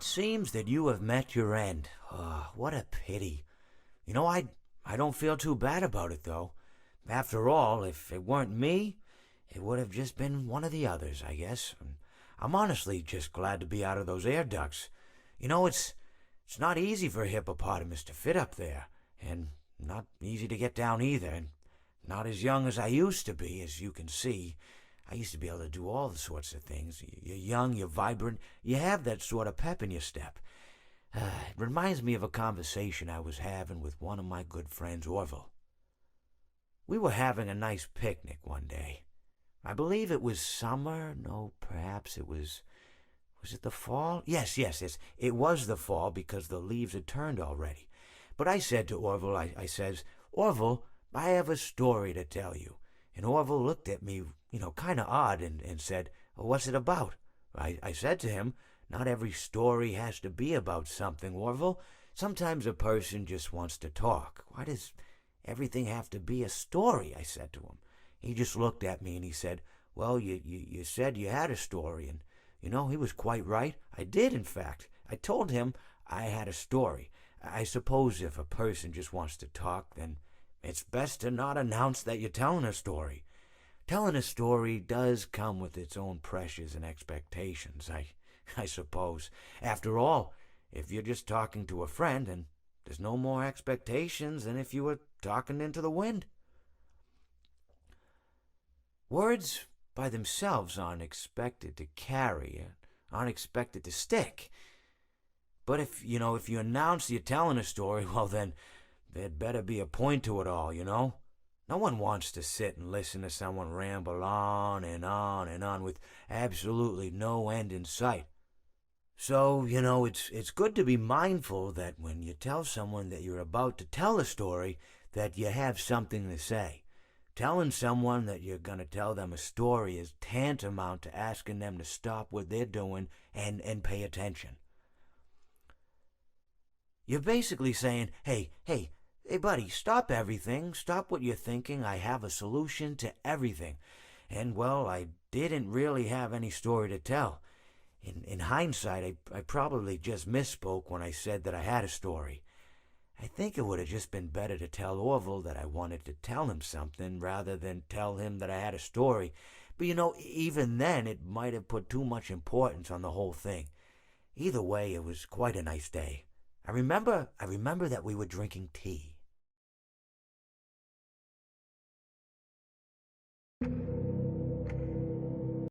seems that you have met your end. Oh, what a pity. I don't feel too bad about it, though. After all, if it weren't me, it would have just been one of the others, I guess. I'm honestly just glad to be out of those air ducts. It's not easy for a hippopotamus to fit up there, and not easy to get down either, and not as young as I used to be, as you can see. I used to be able to do all the sorts of things. You're young, you're vibrant, you have that sort of pep in your step. It reminds me of a conversation I was having with one of my good friends, Orville. We were having a nice picnic one day. I believe it was summer. No, perhaps it was... Was it the fall? Yes. It was the fall because the leaves had turned already. But I said to Orville, I says, Orville, I have a story to tell you. And Orville looked at me, kind of odd and said, what's it about? I said to him, not every story has to be about something, Orville. Sometimes a person just wants to talk. Why does everything have to be a story? I said to him. He just looked at me and he said, well, you said you had a story. And, he was quite right. I did, in fact. I told him I had a story. I suppose if a person just wants to talk, then it's best to not announce that you're telling a story. Telling a story does come with its own pressures and expectations, I suppose. After all, if you're just talking to a friend, then there's no more expectations than if you were talking into the wind. Words by themselves aren't expected to carry, aren't expected to stick. But if you announce you're telling a story, well then, there'd better be a point to it all, No one wants to sit and listen to someone ramble on and on and on with absolutely no end in sight. So, it's good to be mindful that when you tell someone that you're about to tell a story, that you have something to say. Telling someone that you're going to tell them a story is tantamount to asking them to stop what they're doing and pay attention. You're basically saying, hey, buddy, stop everything. Stop what you're thinking. I have a solution to everything. And, well, I didn't really have any story to tell. In hindsight, I probably just misspoke when I said that I had a story. I think it would have just been better to tell Orville that I wanted to tell him something rather than tell him that I had a story. But, even then, it might have put too much importance on the whole thing. Either way, it was quite a nice day. I remember that we were drinking tea.